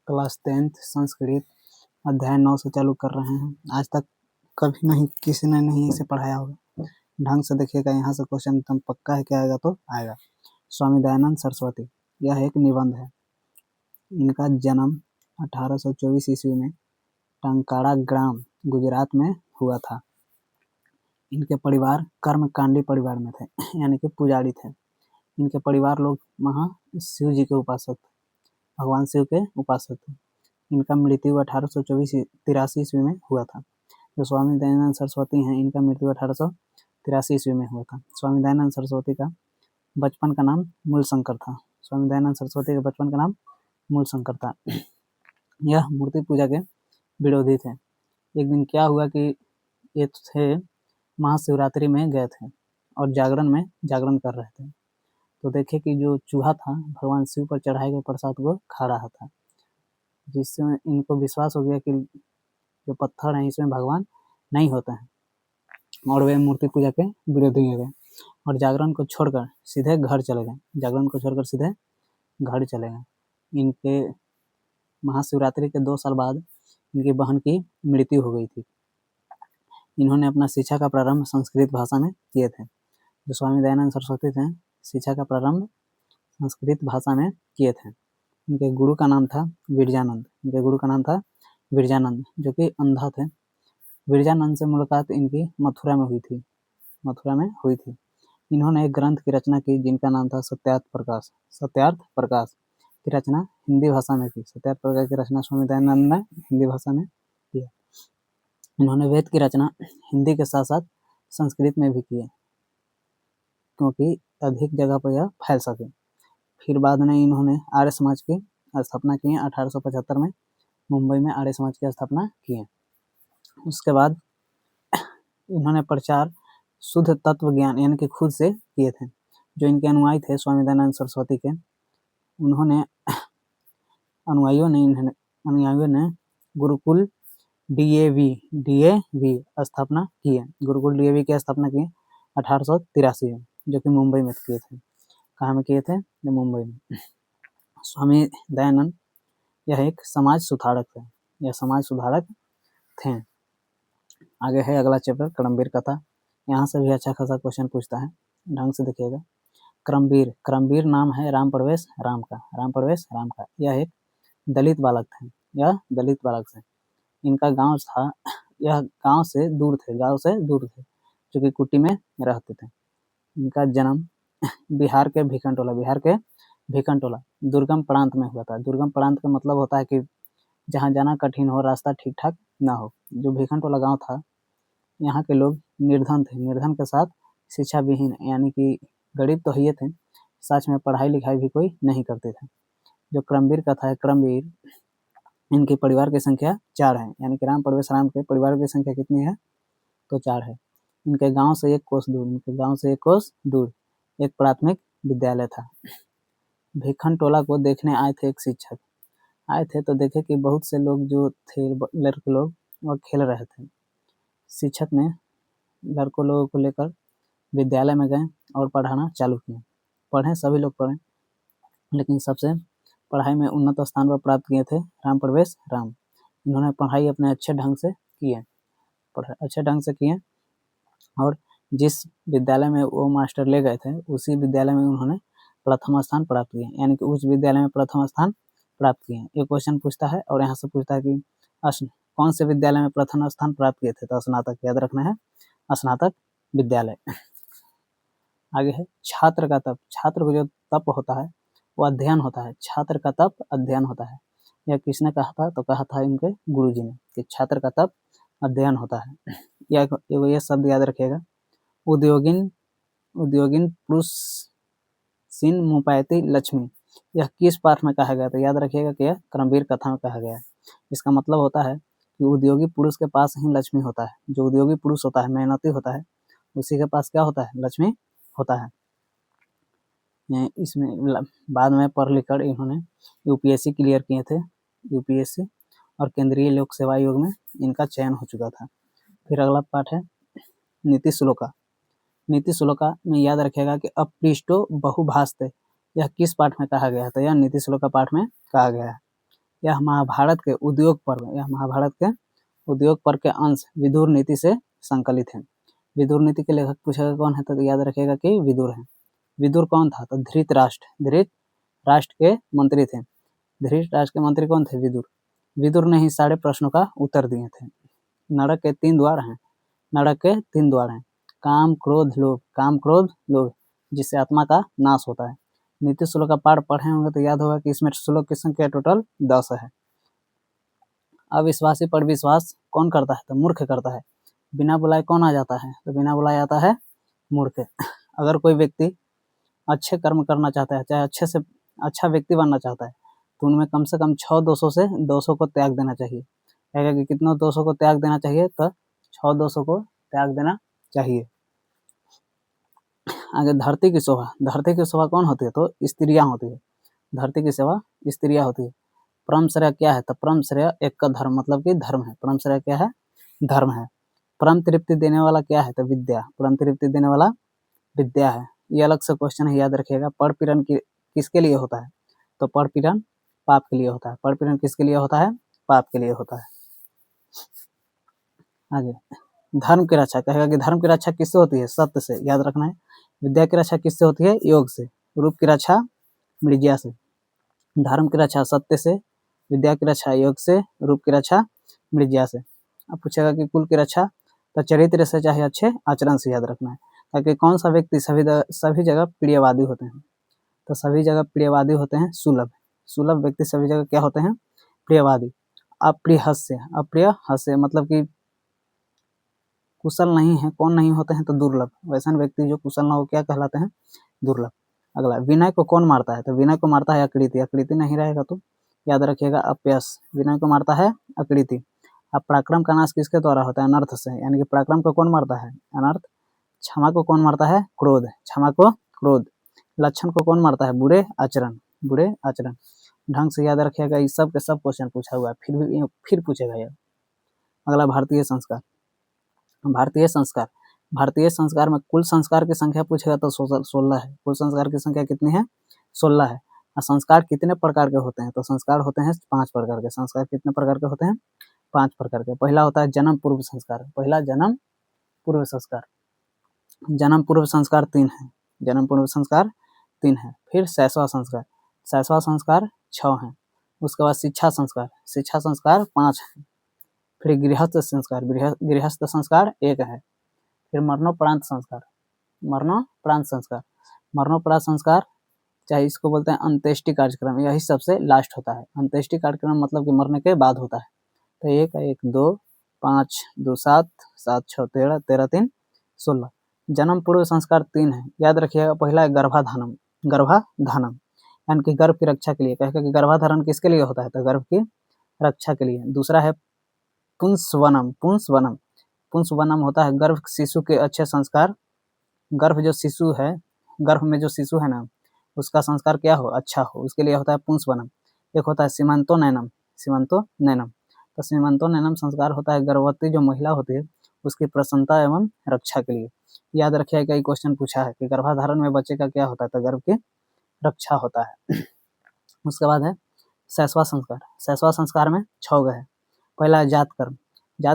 Class 10th Sanskrit अध्याय 9 से चालू कर रहे हैं। आज तक कभी नहीं किसी ने नहीं इसे पढ़ाया होगा। ढंग से देखिएगा, यहाँ से क्वेश्चन एकदम पक्का है कि आएगा तो आएगा। स्वामी दयानंद सरस्वती, यह एक निबंध है। इनका जन्म 1824 ईस्वी में टंकारा ग्राम गुजरात में हुआ था। इनके परिवार कर्मकांडी परिवार में थे, यानी कि पुजारी थे। इनके परिवार लोग शिव जी के उपासक थे, भगवान शिव के उपासक थे। इनका मृत्यु 1883 ईस्वी में हुआ था। जो स्वामी दयानंद सरस्वती हैं, इनका मृत्यु 1883 ईस्वी में हुआ था। स्वामी दयानंद सरस्वती का बचपन का नाम मूलशंकर था। स्वामी दयानंद सरस्वती के बचपन का नाम मूलशंकर था। यह मूर्ति पूजा के विरोधी थे। एक दिन क्या हुआ कि ये थे महाशिवरात्रि में गए थे और जागरण कर रहे थे। तो देखे कि जो चूहा था भगवान शिव पर चढ़ाए गए प्रसाद को खा रहा था, जिससे इनको विश्वास हो गया कि जो पत्थर है इसमें भगवान नहीं होते हैं, और वे मूर्ति पूजा के विरोधी हो गए और जागरण को छोड़कर सीधे घर चले गए। इनके महाशिवरात्रि के 2 साल बाद इनकी बहन की मृत्यु हो गई थी। इन्होंने अपना शिक्षा का प्रारंभ संस्कृत भाषा में किए थे। जो स्वामी दयानंद सरस्वती थे, शिक्षा का प्रारंभ संस्कृत भाषा में किए थे। इनके गुरु का नाम था विरजानंद, जो कि अंधा थे। विरजानंद से मुलाकात इनकी मथुरा में हुई थी। इन्होंने एक ग्रंथ की रचना की जिनका नाम था सत्यार्थ प्रकाश की रचना हिंदी भाषा में की। सत्यार्थ प्रकाश की रचना स्वामी दयानंद ने हिंदी भाषा में की। इन्होंने वेद की रचना हिंदी के साथ साथ संस्कृत में भी की है, क्योंकि अधिक जगह पर यह फैल सके। फिर बाद में इन्होंने आर्य समाज की स्थापना की है। 1875 में मुंबई में आर्य समाज की स्थापना की है। उसके बाद इन्होंने प्रचार शुद्ध तत्व ज्ञान यानी कि खुद से किए थे। जो इनके अनुयायी थे स्वामी दयानंद सरस्वती के, अनुयायियों ने गुरुकुल DAV स्थापना की है। गुरुकुल DAV की स्थापना की 1883 में, जो कि मुंबई में किए थे। कहाँ में किए थे? मुंबई में। स्वामी दयानंद यह एक समाज सुधारक थे। आगे है अगला चैप्टर क्रमवीर कथा। यहाँ से भी अच्छा खासा क्वेश्चन पूछता है, ढंग से देखिएगा। क्रमवीर नाम है राम प्रवेश राम का। यह एक दलित बालक थे। इनका गांव था, यह गांव से दूर थे, जो कि कुटी में रहते थे। इनका जन्म बिहार के भिखनटोला दुर्गम प्रांत में हुआ था। दुर्गम प्रांत का मतलब होता है कि जहाँ जाना कठिन हो, रास्ता ठीक ठाक ना हो। जो भिखनटोला गांव था, यहाँ के लोग निर्धन थे। निर्धन के साथ शिक्षा विहीन, यानी कि गरीब तो ही थे, सच में पढ़ाई लिखाई भी कोई नहीं करते थे। जो क्रमवीर कथा है, क्रमवीर इनके परिवार की संख्या 4 है, यानी कि राम प्रवेश राम के परिवार की संख्या कितनी है? तो 4 है। इनके गांव से एक कोस दूर एक प्राथमिक विद्यालय था। भिखनटोला को देखने आए थे एक शिक्षक। आए थे तो देखे कि बहुत से लोग जो थे, लड़के लोग, वह खेल रहे थे। शिक्षक ने लड़कों लोगों को लेकर विद्यालय में गए और पढ़ाना चालू किया। सभी लोग पढ़े, लेकिन सबसे पढ़ाई में उन्नत स्थान पर प्राप्त किए थे राम प्रवेश राम। इन्होंने पढ़ाई अपने अच्छे ढंग से किए और जिस विद्यालय में वो मास्टर ले गए थे, उसी विद्यालय में उन्होंने प्रथम स्थान प्राप्त किए, यानी कि उस विद्यालय में प्रथम स्थान प्राप्त किए। ये क्वेश्चन पूछता है और यहाँ से पूछता है कि कौन से विद्यालय में प्रथम स्थान प्राप्त किए थे? तो स्नातक, याद रखना है, स्नातक विद्यालय। आगे है छात्र का तप। छात्र को जो तप होता है वो अध्ययन होता है। छात्र का तप अध्ययन होता है। यह किसने कहा था? तो कहा था इनके गुरुजी ने कि छात्र का तप अध्ययन होता है। यह शब्द याद रखिएगा। उद्योगिन पुरुष सिन मुपायती लक्ष्मी, यह किस पाठ में कहा गया था? याद रखिएगा कि यह क्रमवीर कथा में कहा गया है। इसका मतलब होता है कि उद्योगी पुरुष के पास ही लक्ष्मी होता है। जो उद्योगी पुरुष होता है, मेहनती होता है, उसी के पास क्या होता है? लक्ष्मी होता है। इसमें बाद में पढ़ लिख कर इन्होंने UPSC क्लियर किए थे। UPSC और केंद्रीय लोक सेवा आयोग में इनका चयन हो चुका था। फिर अगला पाठ है नीति श्लोका में याद रखिएगा कि अपृष्टो बहुभाषते, यह किस पाठ में कहा गया है? तो यह नीति श्लोका पाठ में कहा गया है। यह महाभारत के उद्योग पर्व के अंश विदुर नीति से संकलित है। विदुर नीति के लेखक पूछेगा कौन है तो याद रखिएगा कि विदुर है। विदुर कौन था तो धृतराष्ट्र के मंत्री थे। धृतराष्ट्र के मंत्री कौन थे? विदुर। विदुर ने ही सारे प्रश्नों का उत्तर दिए थे। नरक के 3 द्वार हैं। काम क्रोध लोभ जिससे आत्मा का नाश होता है। नीति श्लोक का पाठ पढ़े होंगे तो याद होगा कि इसमें श्लोक की संख्या टोटल 10 है। अविश्वासी पर विश्वास कौन करता है तो मूर्ख करता है। बिना बुलाए कौन आ जाता है तो बिना बुलाए आता है मूर्ख। अगर कोई व्यक्ति अच्छे कर्म करना चाहता है, चाहे अच्छे से अच्छा व्यक्ति बनना चाहता है, तो उनमें कम से कम 6 दोषों से 200 को त्याग देना चाहिए। कहेगा कि कितनों दोषों को त्याग देना चाहिए तो 6 दोषों को त्याग देना चाहिए। आगे धरती की शोभा कौन होती है तो स्त्रियां होती है। धरती की शोभा स्त्रियां होती है। परम श्रेय क्या है तो परम श्रेय एक का धर्म मतलब कि धर्म है। परम श्रेय क्या है? धर्म है। परम तृप्ति देने वाला क्या है तो विद्या। परम तृप्ति देने वाला विद्या है। ये अलग से क्वेश्चन है, याद रखिएगा। परपीड़न किसके लिए होता है तो परपीड़न पाप के लिए होता है। परपीड़न किसके लिए होता है? पाप के लिए होता है। आगे धर्म की रक्षा, कहेगा कि धर्म की रक्षा किससे होती है? सत्य से, याद रखना है। विद्या की रक्षा किससे होती है? योग से। रूप की रक्षा मृज्या से। धर्म की रक्षा सत्य से, विद्या की रक्षा योग से, रूप की रक्षा मृज्या से। अब पूछेगा कि कुल की रक्षा तो चरित्र से चाहे अच्छे आचरण से, याद रखना है। ताकि कौन सा व्यक्ति सभी जगह प्रियवादी होते हैं तो सभी जगह प्रियवादी होते हैं सुलभ व्यक्ति सभी जगह क्या होते हैं? प्रियवादी। अप्रिय हास्य मतलब कि कुशल नहीं है, कौन नहीं होते हैं तो दुर्लभ। वैसा व्यक्ति जो कुशल ना हो क्या कहलाते हैं? दुर्लभ। अगला विनय को कौन मारता है तो विनय को मारता है अकृति। अकृति नहीं रहेगा तो याद रखिएगा अपयश। विनय को मारता है अकृति। अब पराक्रम का नाश किसके द्वारा होता है? अनर्थ से। यानी कि पराक्रम को कौन मारता है? अनर्थ। क्षमा को कौन मारता है? क्रोध। क्षमा को क्रोध। लक्षण को कौन मारता है? बुरे आचरण। ढंग से याद रखिएगा। इस सब के सब क्वेश्चन पूछा हुआ है, फिर पूछेगा यार। अगला भारतीय संस्कार में कुल संस्कार की संख्या पूछेगा तो 16 है। कुल संस्कार की संख्या कितनी है? 16 है। और संस्कार कितने प्रकार के होते हैं तो संस्कार होते हैं 5 प्रकार के। संस्कार कितने प्रकार के होते हैं? 5 प्रकार के। पहला होता है जन्म पूर्व संस्कार। जन्म पूर्व संस्कार 3 है। फिर शैशव संस्कार 6 है। उसके बाद शिक्षा संस्कार 5 है। फिर गृहस्थ संस्कार 1 है। फिर मरणोपरांत संस्कार चाहे इसको बोलते हैं अंत्येष्टि कार्यक्रम, यही सबसे लास्ट होता है। अंत्येष्टि कार्यक्रम मतलब कि मरने के बाद होता है। तो 1 2 5 2 7 7 6 13 13 3 16। जन्म पूर्व संस्कार 3 है, याद रखिएगा। पहला है गर्भाधानम यानी कि गर्भ की रक्षा के लिए। कहेगा कि गर्भाधारण किसके लिए होता है तो गर्भ की रक्षा के लिए। दूसरा है पुंसवनम होता है गर्भ शिशु के अच्छे संस्कार। गर्भ में जो शिशु है ना उसका संस्कार क्या हो? अच्छा हो, उसके लिए होता है पुंसवनम। एक होता है सीमंतोनयनम। तो सीमंतोनयनम संस्कार होता है गर्भवती जो महिला होती है उसकी प्रसन्नता एवं रक्षा के लिए। याद रखिए कई क्वेश्चन पूछा है कि गर्भाधारण में बच्चे का क्या होता है तो गर्भ की रक्षा होता है। उसके बाद है शैशव संस्कार में 6 है। पहला है जात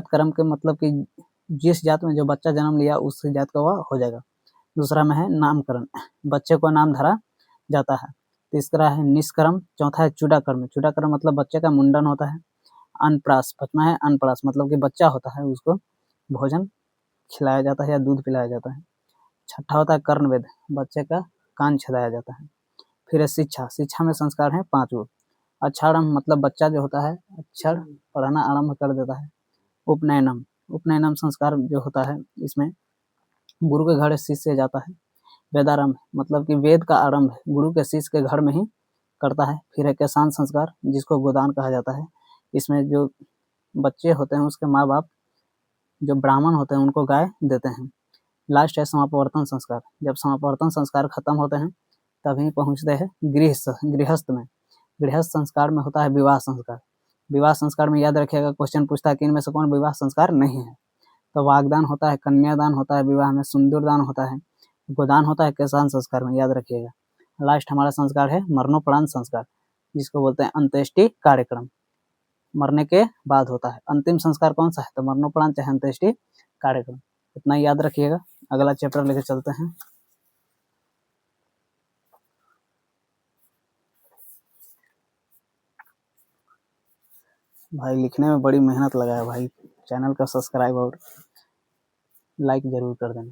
कर्म के मतलब कि जिस जात में जो बच्चा जन्म लिया उस जात का वह हो जाएगा। दूसरा में है नामकरण, बच्चे को नाम धरा जाता है। तीसरा है निष्कर्म। चौथा है चूडाकर्म मतलब बच्चे का मुंडन होता है। अनप्रास। पांचवा है अनप्रास मतलब कि बच्चा होता है उसको भोजन खिलाया जाता है या दूध पिलाया जाता है। छठा होता है कर्णवेद, बच्चे का कान छेदाया जाता है। फिर है शिक्षा में संस्कार है 5 अक्षरम मतलब बच्चा जो होता है अक्षर पढ़ना आरंभ कर देता है। उपनयनम संस्कार जो होता है इसमें गुरु के घर शिष्य जाता है। वेदारंभ मतलब कि वेद का आरंभ गुरु के शिष्य के घर में ही करता है। फिर है केशान संस्कार जिसको गोदान कहा जाता है। इसमें जो बच्चे होते हैं उसके माँ बाप जो ब्राह्मण होते हैं उनको गाय देते हैं। लास्ट है समापवर्तन संस्कार। जब समापवर्तन संस्कार खत्म होते हैं तभी पहुँचते हैं गृहस्थ में। गृहस्थ संस्कार में होता है विवाह संस्कार। विवाह संस्कार में याद रखिएगा क्वेश्चन पूछता है कि इनमें से कौन विवाह संस्कार नहीं है तो वागदान होता है, कन्यादान होता है, विवाह में सिंदूरदान होता है, गोदान होता है केशान संस्कार में, याद रखिएगा। लास्ट हमारा संस्कार है मरणोपरांत संस्कार जिसको बोलते हैं अंत्येष्टि कार्यक्रम। मरने के बाद होता है। अंतिम संस्कार कौन सा है? तो मरणोपरांत चाहे अंत्येष्टि कार्यक्रम। इतना याद रखिएगा। अगला चैप्टर लेके चलते हैं। भाई लिखने में बड़ी मेहनत लगा है भाई, चैनल का सब्सक्राइब और लाइक जरूर कर देना,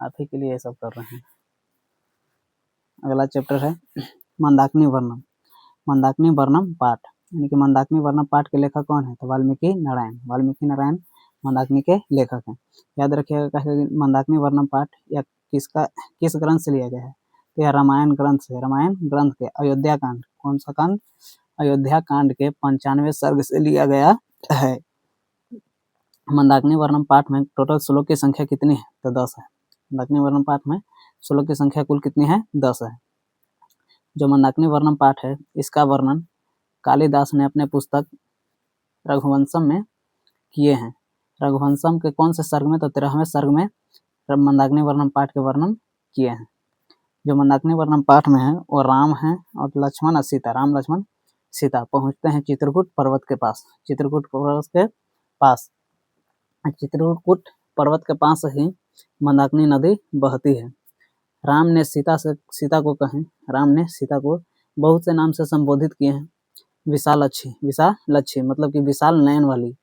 आप ही के लिए ये सब कर रहे हैं। अगला चैप्टर है मंदाकिनी वर्णम। मंदाकिनी वर्णम पाठ, यानी कि मंदाकिनी वर्णम पाठ के लेखक कौन है? तो वाल्मीकि नारायण। वाल्मीकि नारायण मंदाकिनी के लेखक हैं। याद रखिएगा मंदाकिनी वर्णम पाठ या किस ग्रंथ से लिया गया है? तो यह रामायण ग्रंथ से, रामायण ग्रंथ के अयोध्या कांड, कौन सा कांड? अयोध्या कांड के 95वें सर्ग से लिया गया है। मंदाकिनी वर्णम पाठ में टोटल श्लोक की संख्या कितनी है? तो 10 है। मंदाकिनी वर्णम पाठ में श्लोक की संख्या कुल कितनी है? 10 है। जो मंदाकिनी वर्णम पाठ है, इसका वर्णन कालिदास ने अपने पुस्तक रघुवंशम में किए हैं। रघुवंशम के कौन से सर्ग में? तो 13वें सर्ग में मंदाकिनी वर्णम पाठ के वर्णन किए हैं। जो मंदाकिनी वर्णम पाठ में है वो राम है और लक्ष्मण और सीता, राम लक्ष्मण सीता पहुंचते हैं चित्रकूट पर्वत के पास। चित्रकूट पर्वत के पास, चित्रकूट पर्वत के पास ही मंदाकिनी नदी बहती है। राम ने सीता को कहें, राम ने सीता को बहुत से नाम से संबोधित किए हैं। विशालक्षी, विशालक्षी मतलब कि विशाल नयन वाली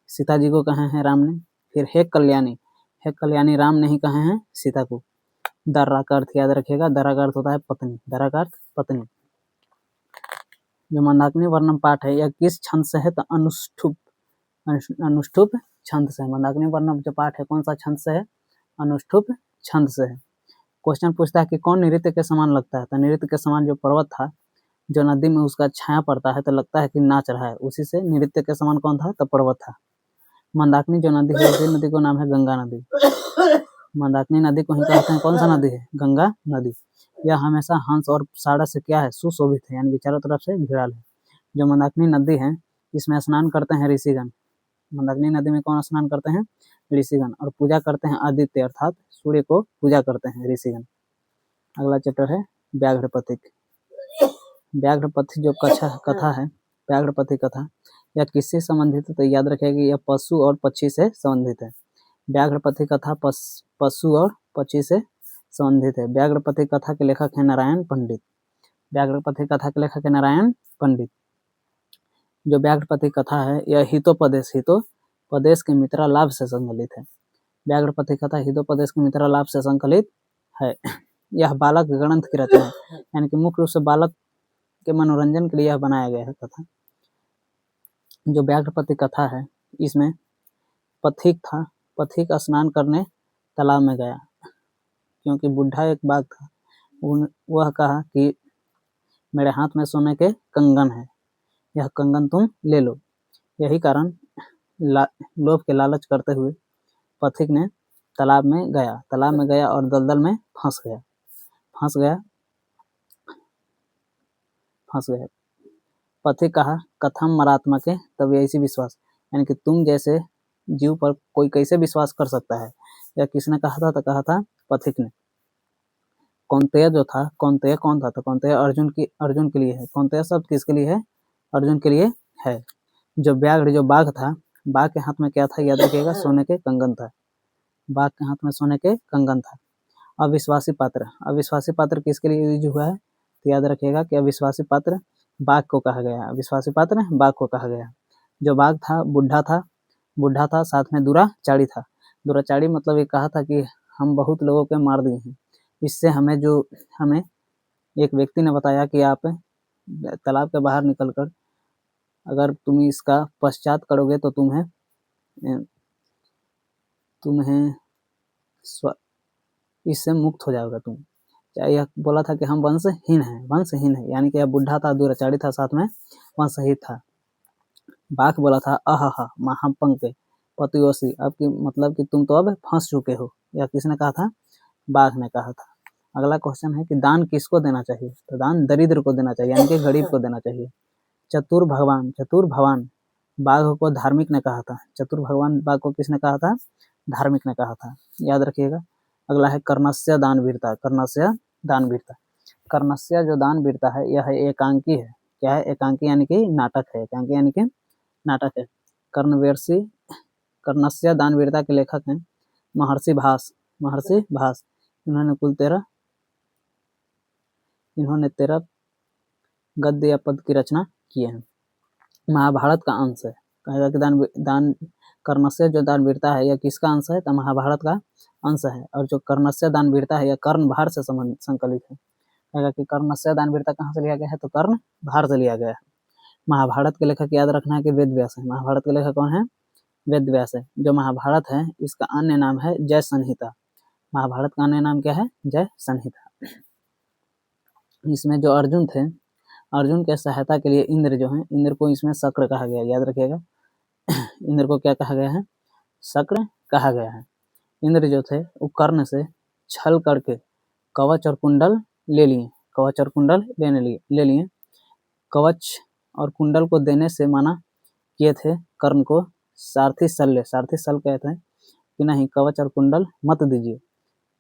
सीता जी को कहे हैं राम ने। फिर हे कल्याणी, हे कल्याणी राम ने ही कहे हैं सीता को। दर्रा का अर्थ याद रखिएगा, दर्रा का अर्थ होता है पत्नी, दर्रा का अर्थ पत्नी। जो मंदाकिनी वर्णम पाठ है यह किस छंद से है? तो अनुष्ठुप, अनुष्ठुप छंद से। मंदाकिनी वर्णम जो पाठ है कौन सा छंद से है? अनुष्ठुप छंद से है। क्वेश्चन पूछता है कि कौन नृत्य के समान लगता है? तो नृत्य के समान जो पर्वत था, जो नदी में उसका छाया पड़ता है तो लगता है कि नाच रहा है, उसी से नृत्य के समान कौन था? तो पर्वत था। मंदाकिनी जो नदी है, उसी नदी को नाम है गंगा नदी। मंदाकिनी नदी को ही कहते हैं कौन सा नदी है? गंगा नदी। यह हमेशा हंस और साड़ा से क्या है? सुशोभित है, यानी कि चारों तरफ से घिरा है। जो मंदाकिनी नदी है इसमें स्नान करते हैं ऋषिगण। मंदाकिनी नदी में कौन स्नान करते हैं? ऋषिगण। और पूजा करते हैं आदित्य अर्थात सूर्य को पूजा करते हैं ऋषिगण। अगला चैप्टर है व्याघ्रपथिक। व्याघ्रपथी जो कथा है, व्याघ्रपथी कथा, यह किससे संबंधित है? तो याद रखिएगा यह पशु और पक्षी से संबंधित है। व्याघ्रपथी कथा पशु और पक्षी से संबंधित है। व्याघ्रपथी कथा के लेखक है नारायण पंडित। व्याघ्रपथी कथा के लेखक है नारायण पंडित। जो व्याघ्रपथी कथा है यह हितोपदेश के मित्रा लाभ से संकलित है। व्याघ्रपथी कथा हितोपदेश के मित्रा लाभ से संकलित है। यह बालक ग्रंथ की रचना है, यानी कि मुख्य रूप से बालक के मनोरंजन के लिए यह बनाया गया है कथा। जो व्याघ्रपथी कथा है इसमें पथिक था, पथिक स्नान करने तालाब में गया, क्योंकि बुढ़ा एक बाघ था, वह कहा कि मेरे हाथ में सोने के कंगन है, यह कंगन तुम ले लो। यही कारण लोभ के लालच करते हुए पथिक ने तालाब में गया और दलदल में फंस गया। पथिक कहा कथम मरात्मके तब ऐसी विश्वास, यानी कि तुम जैसे जीव पर कोई कैसे विश्वास कर सकता है? यह किसने कहा था? तो कहा था पथिक ने। कौन्तेय जो था, कौन्तेय कौन था? तो कौन्तेय अर्जुन के लिए है। कौन्तेय शब्द किसके लिए है? अर्जुन के लिए है। जो बाघ था, बाघ के हाथ में क्या था? याद रखिएगा सोने के कंगन था। बाघ के हाथ में सोने के कंगन था। अविश्वासी पात्र किसके लिए यूज हुआ है? तो याद रखिएगा कि अविश्वासी पात्र बाघ को कहा गया। अविश्वासी पात्र बाघ को कहा गया। जो बाघ था बुढ़ा था, साथ में दुराचारी था। दुराचारी मतलब ये कहा था कि हम बहुत लोगों के मार दिए हैं। इससे हमें एक व्यक्ति ने बताया कि आप तालाब के बाहर निकलकर अगर तुम इसका पश्चात करोगे तो तुम्हें इससे मुक्त हो जाओगे तुम। यह बोला था कि हम वंशहीन है, यानी कि यह बुढ़ा था, दुराचारी था, साथ में वंशहीन था। बाघ बोला था अहा महापंके पतियोसी, अब की मतलब कि तुम तो अब फंस चुके हो। यह किसने कहा था? बाघ ने कहा था। अगला क्वेश्चन है कि दान किसको देना चाहिए? तो दान दरिद्र को देना चाहिए, यानी कि गरीब को देना चाहिए। चतुर भगवान बाघ को धार्मिक ने कहा था। चतुर भगवान बाघ को किसने कहा था? धार्मिक ने कहा था, याद रखिएगा। अगला है कर्णस्य दानवीरता। कर्णस्य जो दानवीरता है यह एकांकी है। क्या है? एकांकी यानी कि नाटक है, एकांकी यानी कि नाटक है। कर्णस्य दानवीरता के लेखक हैं महर्षि भास, महर्षि भास। इन्होंने कुल 13 गद्य या पद की रचना किए हैं। महाभारत का अंश है, कहेगा कि दान कर्णस्य जो दानवीरता है यह किसका अंश है? तो महाभारत का अंश है। और जो कर्णस्य दानवीरता है यह कर्णभार से संकलित है, कहेगा कि कर्णस्य दानवीरता कहाँ से लिया गया है? तो कर्णभार से लिया गया है। महाभारत के लेखक याद रखना है कि वेद व्यास है। महाभारत के लेखक कौन है? वेद व्यास है। जो महाभारत है इसका अन्य नाम है जय संहिता। महाभारत का अन्य नाम क्या है? जय संहिता। इसमें जो अर्जुन थे, अर्जुन के सहायता के लिए इंद्र जो है, इंद्र को इसमें शक्र कहा गया, याद रखिएगा। इंद्र को क्या कहा गया है? शक्र कहा गया है। इंद्र जो थे वो कर्ण से छल करके कवच और कुंडल ले लिए, कवच और कुंडल ले लिए। कवच और कुंडल को देने से मना किए थे कर्ण को सारथी सल कहते हैं कि नहीं, कवच और कुंडल मत दीजिए।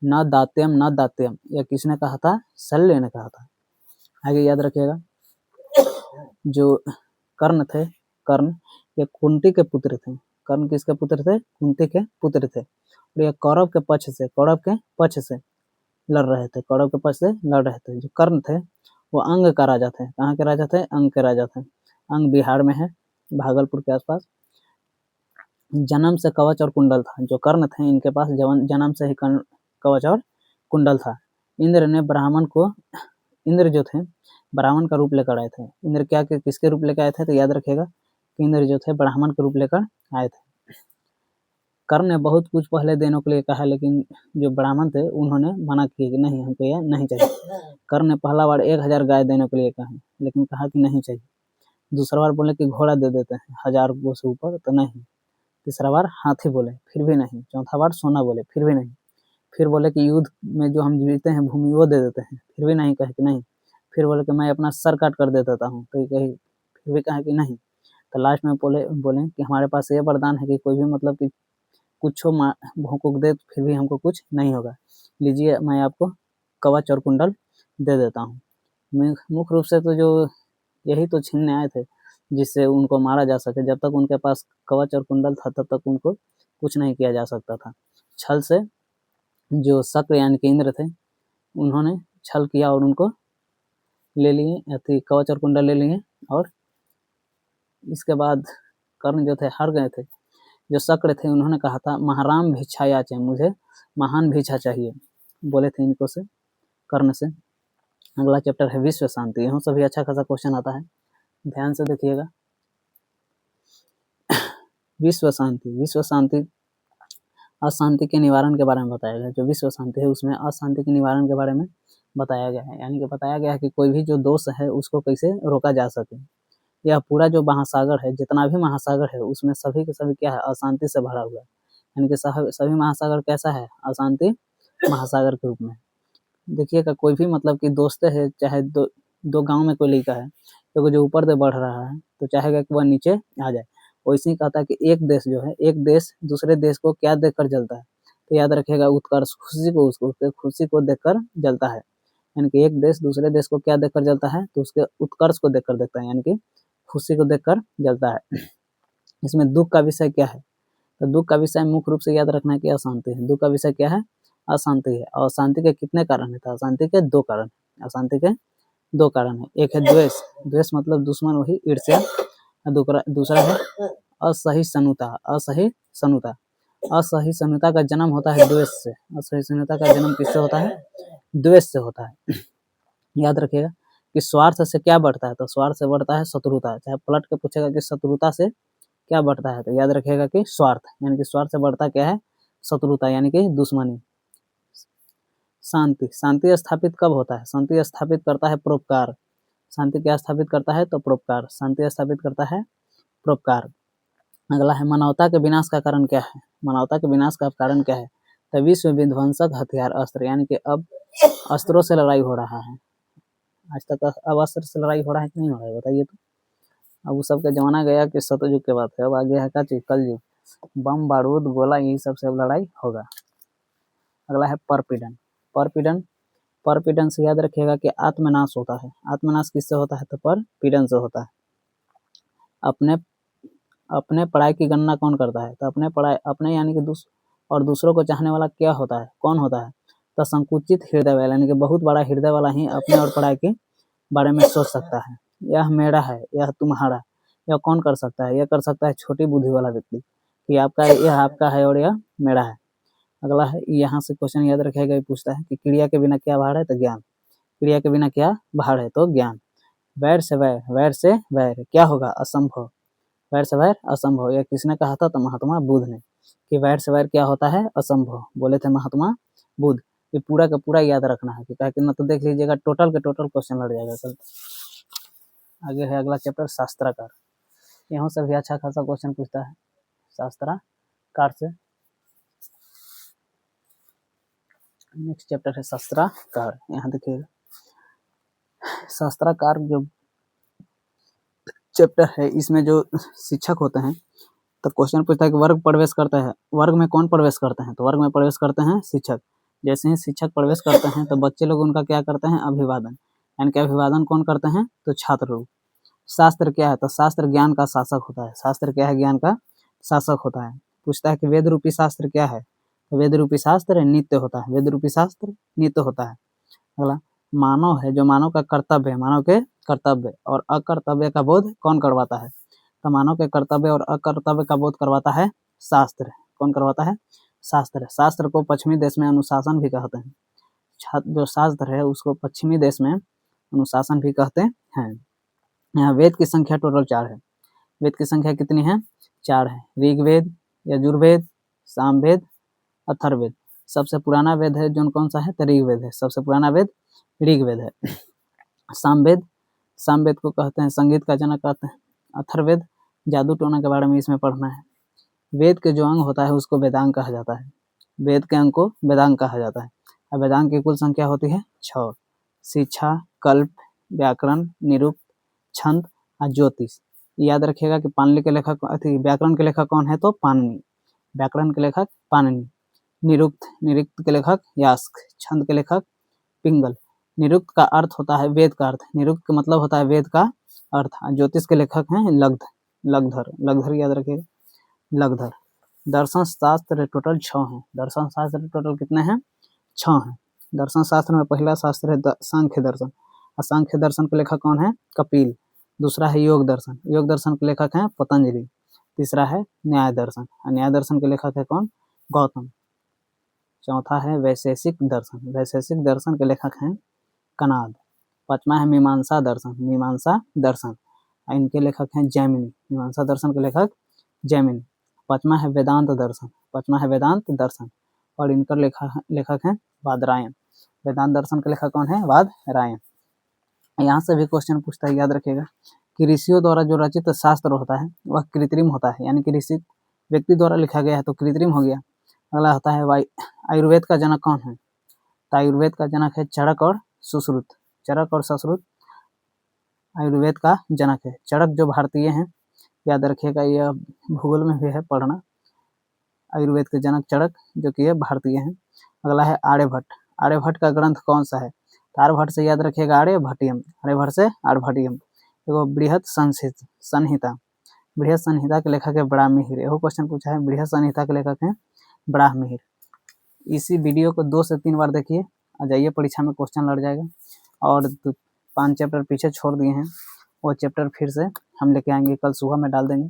न दात्यम, यह किसने कहा था? शल्य ने कहा था। आगे याद रखिएगा, जो कर्ण थे, कर्ण ये कुंती के पुत्र थे। कर्ण किसके पुत्र थे? कुंती के पुत्र थे। और ये कौरव के पक्ष से लड़ रहे थे, कौरव के पक्ष से लड़ रहे थे। जो कर्ण थे वो अंग का राजा थे। कहाँ के राजा थे? अंग के राजा थे। अंग बिहार में है, भागलपुर के आसपास। जन्म से कवच और कुंडल था। जो कर्ण थे इनके पास जन्म से ही कवच और कुंडल था। इंद्र जो थे ब्राह्मण का रूप लेकर आए थे। इंद्र किसके रूप लेकर आए थे? तो याद रखिएगा कि इंद्र जो थे ब्राह्मण के रूप लेकर आए थे। कर्ण ने बहुत कुछ पहले देने के लिए कहा, लेकिन जो ब्राह्मण थे उन्होंने मना किया कि नहीं, हमको यह नहीं चाहिए। कर्ण ने पहला बार 1000 गाय देने के लिए कहा, लेकिन कहा कि नहीं चाहिए। दूसरा बार बोले कि घोड़ा दे देते हैं 1000 गो से ऊपर, तो नहीं। तीसरा बार हाथी बोले, फिर भी नहीं। चौथा बार सोना बोले, फिर भी नहीं। फिर बोले कि युद्ध में जो हम जीते हैं भूमि वो दे देते हैं, फिर भी नहीं, कहे कि नहीं। फिर बोले कि मैं अपना सर काट कर दे देता हूँ, तो कही फिर भी कहा कि नहीं। तो लास्ट में बोले कि हमारे पास ये वरदान है कि कोई भी मतलब कि कुछ भूख दे तो फिर भी हमको कुछ नहीं होगा, लीजिए मैं आपको कवच और कुंडल दे देता हूँ। मुख्य रूप से तो जो यही तो छीनने आए थे जिससे उनको मारा जा सके। जब तक उनके पास कवच और कुंडल था तब तक उनको कुछ नहीं किया जा सकता था। छल से जो शक्र यानी कि इंद्र थे उन्होंने छल किया और उनको ले लिए, कवच और कुंडल ले लिए। और इसके बाद कर्ण जो थे हार गए थे। जो शक्र थे उन्होंने कहा था महाराम भिक्षा याचे, मुझे महान भिक्षा चाहिए, बोले थे इनको से, कर्ण से। अगला चैप्टर है विश्व शांति। यहाँ से भी अच्छा खासा क्वेश्चन आता है, ध्यान से देखिएगा। विश्व शांति अशांति के निवारण के बारे में बताया गया। जो विश्व शांति है उसमें अशांति के निवारण के बारे में बताया गया है, यानी कि बताया गया है कि कोई भी जो दोष है उसको कैसे रोका जा सके। यह पूरा जो महासागर है, जितना भी महासागर है उसमें सभी के सभी क्या है? अशांति से भरा हुआ है। यानी कि सभी महासागर कैसा है? अशांति महासागर के रूप में। देखिएगा कोई भी मतलब कि दोस्त है, चाहे दो गांव में कोई लड़का है तो जो ऊपर से बढ़ रहा है तो चाहेगा कि वह नीचे आ जाए। वैसे ही कहता है कि एक देश जो है, एक देश दूसरे देश को क्या देखकर जलता है? तो याद रखिएगा उत्कर्ष, खुशी को देखकर जलता है। यानी कि एक देश दूसरे देश को क्या देखकर जलता है? तो उसके उत्कर्ष को देखकर देखता है, यानी कि खुशी को देखकर जलता है। इसमें दुख का विषय क्या है? तो दुख का विषय मुख्य रूप से याद रखना है कि अशांति है। दुख का विषय क्या है? अशांति है। और अशांति के कितने कारण है? तो अशांति के 2 कारण। अशांति के 2 कारण है। एक है द्वेष, द्वेष मतलब दुश्मन, वही ईर्ष्या। दूसरा है असहिष्णुता। असहिष्णुता का जन्म होता है द्वेष से। असहिष्णुता का जन्म किससे होता है? द्वेष से होता है। याद रखिएगा कि स्वार्थ से क्या बढ़ता है? तो स्वार्थ से बढ़ता है शत्रुता। चाहे पलट के पूछेगा कि शत्रुता से क्या बढ़ता है, तो याद रखिएगा कि स्वार्थ, यानी कि स्वार्थ से बढ़ता क्या है? शत्रुता, यानी कि दुश्मनी। शांति स्थापित कब होता है? शांति स्थापित करता है परोपकार। शांति क्या स्थापित करता है? तो परोपकार। शांति स्थापित करता है परोपकार। अगला है मानवता के विनाश का कारण क्या है? मानवता के विनाश का कारण क्या है? तो विश्व विध्वंसक हथियार अस्त्र, यानी कि अब अस्त्रों से लड़ाई हो रहा है। आज तक अब अस्त्र से लड़ाई हो रहा है कि नहीं हो रहा है, बताइए तो। अब उस सब का जमाना गया कि सतयुग के बाद है, अब आगे है का कलयुग। बम बारूद गोला यही सब से अब लड़ाई होगा। अगला है परपीड़न। परपीड़न परपीड़न से याद रखिएगा कि आत्मनाश होता है। आत्मनाश किससे होता है? तो परपीड़न से होता है। अपने पढ़ाई की गणना कौन करता है? तो अपने यानी कि दूसरों को चाहने वाला क्या होता है? कौन होता है? तो संकुचित हृदय वाला, यानी कि बहुत बड़ा हृदय वाला ही अपने और पढ़ाई के बारे में सोच सकता है। यह मेरा है, यह तुम्हारा, यह कौन कर सकता है? यह कर सकता है छोटी बुद्धि वाला व्यक्ति, कि यह आपका है और यह मेरा है। अगला है, यहाँ से क्वेश्चन याद रखेगा, पूछता है कि क्रिया के बिना क्या बाहर है? तो ज्ञान। क्रिया के बिना क्या बाहर है? तो ज्ञान। वैर से वैर क्या होगा? असंभव। वैर से वैर असंभव, यह किसने कहा था? तो महात्मा बुद्ध ने, कि वैर से वैर क्या होता है? असंभव, बोले थे महात्मा बुद्ध। ये पूरा का पूरा याद रखना है, कि न तो देख लीजिएगा टोटल के टोटल क्वेश्चन लड़ जाएगा कल। आगे है अगला चैप्टर शास्त्राकार। यहाँ से भी अच्छा खासा क्वेश्चन पूछता है शास्त्राकार से। नेक्स्ट चैप्टर है शास्त्राकार। यहाँ देखिए शास्त्राकार जो चैप्टर है, इसमें जो शिक्षक होते हैं, तो क्वेश्चन पूछता है कि वर्ग प्रवेश करता है, वर्ग में कौन प्रवेश करते हैं? तो वर्ग में प्रवेश करते हैं शिक्षक। जैसे ही शिक्षक प्रवेश करते हैं तो बच्चे लोग उनका क्या करते हैं? अभिवादन। यानी कि अभिवादन कौन करते हैं? तो छात्र लोग। शास्त्र क्या है? तो शास्त्र ज्ञान का शासक होता है। शास्त्र क्या है? ज्ञान का शासक होता है। पूछता है कि वेद रूपी शास्त्र क्या है? तो वेद रूपी शास्त्र नित्य होता है। वेद रूपी शास्त्र नित्य होता है। अगला मानव है, जो मानव का कर्तव्य है, मानव के कर्तव्य और अकर्तव्य का बोध कौन करवाता है? तो मानव के कर्तव्य और अकर्तव्य का बोध करवाता है शास्त्र। कौन करवाता है? शास्त्र। शास्त्र को पश्चिमी देश में अनुशासन भी कहते हैं। जो शास्त्र है उसको पश्चिमी देश में अनुशासन भी कहते हैं। यहाँ वेद की संख्या टोटल 4 है। वेद की संख्या कितनी है? 4 है। ऋग्वेद, यजुर्वेद, सामवेद, अथर्ववेद। सबसे पुराना वेद है जो कौन सा है? तो ऋग्वेद है। सबसे पुराना वेद ऋग्वेद है। सामवेद को कहते हैं संगीत का जनक कहते हैं। अथर्ववेद जादू टोना के बारे में इसमें पढ़ना है। वेद के जो अंग होता है उसको वेदांग कहा जाता है। वेद के अंग को वेदांग कहा जाता है। और वेदांग की कुल संख्या होती है 6। शिक्षा, कल्प, व्याकरण, निरुक्त, छंद और ज्योतिष। याद रखिएगा कि पाणिनि के लेखक व्याकरण के लेखक कौन है? तो पाणिनि। व्याकरण के लेखक पाणिनि। निरुक्त के लेखक यास्क। छंद के लेखक पिंगल। निरुक्त का अर्थ होता है वेद का अर्थ। निरुक्त का मतलब होता है वेद का अर्थ। ज्योतिष के लेखक हैं लगधर याद रखिएगा, लगधर। दर्शन शास्त्र टोटल 6 हैं। दर्शन शास्त्र टोटल कितने हैं? 6 हैं। दर्शन शास्त्र में पहला शास्त्र है सांख्य दर्शन। सांख्य दर्शन के लेखक कौन है? कपिल। दूसरा है योग दर्शन। योग दर्शन के लेखक हैं पतंजलि। तीसरा है न्याय दर्शन। न्याय दर्शन के लेखक है कौन? गौतम। चौथा है वैशेषिक दर्शन। वैशेषिक दर्शन के लेखक हैं कनाद। पांचवा है मीमांसा दर्शन। मीमांसा दर्शन इनके लेखक हैं जैमिनी। मीमांसा दर्शन के लेखक जैमिनी। पांचवा है वेदांत दर्शन। पांचवा है वेदांत दर्शन और इनका लेखक हैं बादरायण। वेदांत दर्शन के लेखक कौन है? बादरायण। यहाँ से भी क्वेश्चन पूछता है, याद रखिएगा कि ऋषियों द्वारा जो रचित शास्त्र होता है वह कृत्रिम होता है। यानी कि ऋषि व्यक्ति द्वारा लिखा गया है तो कृत्रिम हो गया। अगला होता है आयुर्वेद का जनक कौन है? तो आयुर्वेद का जनक है चरक और सुश्रुत। चरक और सुश्रुत आयुर्वेद का जनक है। चरक जो भारतीय हैं, याद रखिएगा, यह भूगोल में भी है पढ़ना। आयुर्वेद के जनक चरक जो कि ये भारतीय हैं। अगला है आर्यभट्ट। आर्यभट्ट का ग्रंथ कौन सा है? तो आर्यभट्ट से याद रखिएगा आर्यभट्टियम। आर्यभट्ट से आर्यभट्टियम। देखो बृहत संहिता। बृहत संहिता के लेखक है ब्राह्मण। यह क्वेश्चन पूछा है, बृहत संहिता के लेखक हैं ब्राह्मण। इसी वीडियो को 2 से 3 बार देखिए, आ जाइए परीक्षा में क्वेश्चन लड़ जाएगा। और 5 चैप्टर पीछे छोड़ दिए हैं, वो चैप्टर फिर से हम लेके आएंगे, कल सुबह में डाल देंगे।